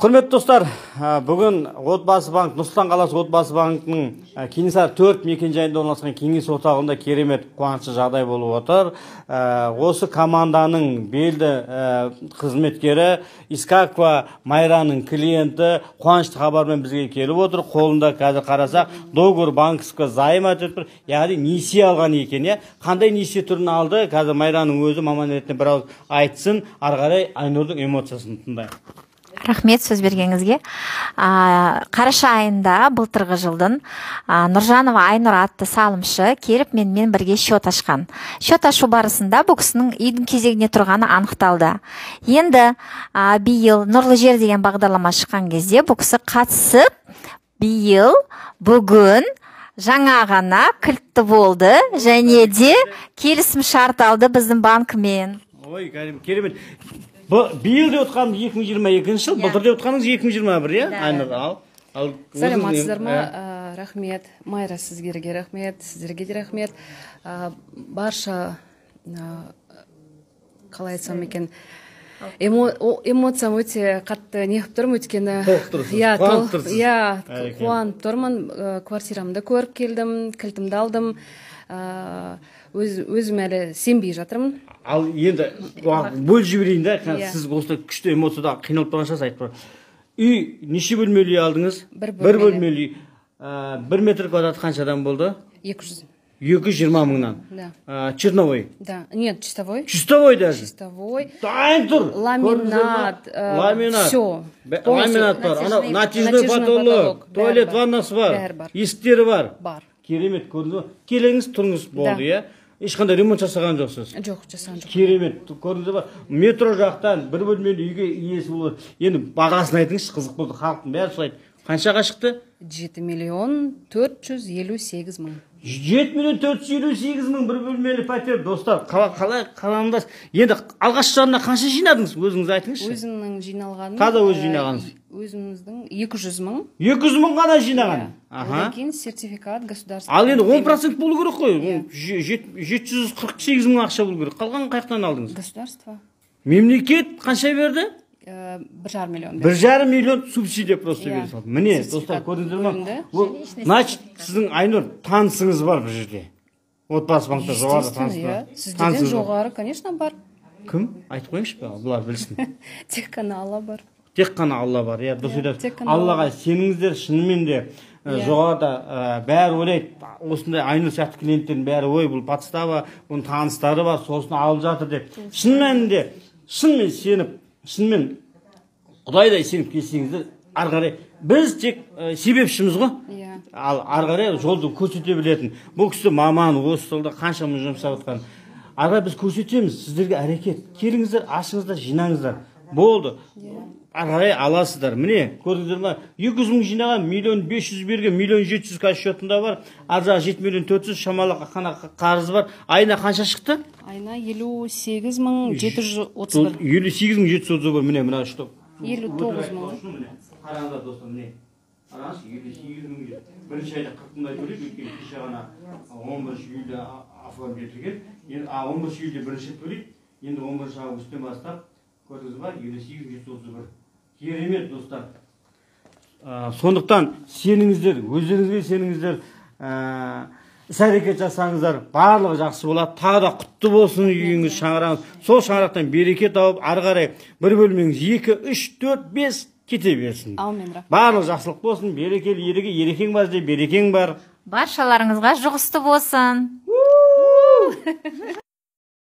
Құрметті достар, бүгін Отбасы банк, Нұр-Сұлтан қаласы Отбасы банкының Кенесары 4 мекенжайында орналасқан кеңес орталығында керемет қуанышты жағдай болып отыр. Осы команданың белді қызметкері Искакова Майраның клиенті қуанышты хабармен бізге келіп отыр. Қолында қазір қарасақ, договор банковская займ айтып тұр. Яғни несие алған екен, иә. Қандай несие түрін алды? Қазір Майраның өзі маман ретінде біраз айтсын, ары қарай Айнұрдың эмоциясын тыңдайық. Рахмет сөз бергеніңізге. Қараша айында былтырғы жылдың Нұржанова Айнұр атты салымшы келіп менімен бірге счет ашқан. Счет ашу барысында бұл кісінің үйдің кезегіне тұрғаны анықталды. Енді биыл Нұрлы жер деген бағдарлама шыққан кезде бұл кісі қатысып, биыл бүгін жаңа ғана кілтті болды және де келісім шарт алды біздің банкімен. Ой, керемет. Биыл деп отқанымыз 2022 жыл, былтыр деп отқанымыз 2021, иә? Айнұр, ал. Сәлематсыздар ма? Рахмет. Майра, сіздерге рахмет, сіздерге де рахмет. Барша, қалай айтсам екен, эмоциям өте қатты неғып тұрмын, өткені. Қуанып тұрмын. Квартирамды көріп келдім, кілтімді алдым. Өзім әлі сенбей жатырмын. Ал енді бөл жіберейін да, сіз осылай күшті эмоцияда қиналып тұрған шығарсыз, айтып тұр. Үй неше бөлмелі алдыңыз? Бір бөлмелі. 1 метр квадрат қаншадан болды? 200. 220 мыңнан. Черновой? Да. Нет, чистовой. Чистовой даже? Чистовой. Дайын тұр. Ламинат. Все. Ламинат бар. Натяжной потолок. Туалет, ваннасы бар. Есіктері бар. Бар. Керемет, көрдіңіз. Келіңіз, тұрыңыз болды, иә? Ешқандай ремонт жасаған жоқсыз? Жоқ, жасаған жоқ. Керемет, көрдіңіз ба? Метро жақтан бір бөлмелі үйге иесі болады. Енді бағасын айтыңызшы, қызық болды, халықтың бәрі сұрайды. Қаншаға шықты? 7 миллион 458 мың. 7 миллион 458 мың бір бөлмелі пәтер, достар. Қалай қаламдас? Енді алғаш жарына қанша жинадыңыз? Өзіңіз айтыңызшы. Өзімнің жиналғаным. Қада өз жинағаныз? Өзіміздің 200 мың. 200 мың ғана жинаған. Одан кейін сертификат государства. Ал енді 10% болу керек қой. 748 мың ақша болу керек. Қалған қаяқтан алдыңыз? Государство. Мемлекет қанша берді? 1,5 миллион. 1,5 миллион субсидия просто берді. Міне, достар, көрдіңіздер ма? Значит, сіздің Айнұр танысыңыз бар бұл жерде. Отбасы банкта жоғары танысы бар. Сіздерден жоғары, конечно, бар. Кім? Айтып қойыңызшы ба, бұлар білсін. Тек қана Алла бар. Тек қана Алла бар. Аллаға сеніңіздер, шынымен де жоғарыда бәрі ойлайды, осындай Айнұр сияқты клиенттердің бәрі ой, бұл подстава, бұның таныстары бар, сосын алып жатыр деп. Шынымен сеніп, шынымен Құдайдай сеніп келсеңіздер, ары қарай біз тек себепшіміз ғой. Ал ары қарай жолды көрсете білетін. Бұл кісі маман, осы жолда қаншама жұмсап отқан. Ары қарай біз көрсетеміз, сіздерге әрекет. Келіңіздер, ашыңыздар, жинаңыздар. Болды. Ары қарай аласыздар. Міне, көрдіңіздер ма? 200 мың жинаған, 1 500 000 берген, 1 700 000 счетында бар. Ар жағы 7 400 000 шамалы қарызы бар. Айына қанша шықты? Айына 58 мың 731. 58 мың 731. Міне, что? 59 мың. Қараңыздар, достар, міне. Қараңыз, 58 мың. Бірінші айда 40 мыңдай төлейді, өйткені кеше ғана 11 июльде оформ етілген. 11 июльде бірінші төлейді. Енді 11 августтен бастап көрдіңіз ба, 5831. Керемет, достар. Сондықтан сеніңіздер, өздеріңізге сеніңіздер, іс-әрекет жасаңыздар, барлығы жақсы болады. Тағы да құтты болсын үйіңіз, шаңырағыңыз. Сол шаңырақтан береке тауып, ары қарай бір бөлмеңіз 2, 3, 4, 5 кете берсін. Аумин. Барлығы жақсылық болсын, берекелі ереке, ерекең бар де, берекең бар. Баршаларыңызға жұғысты болсын.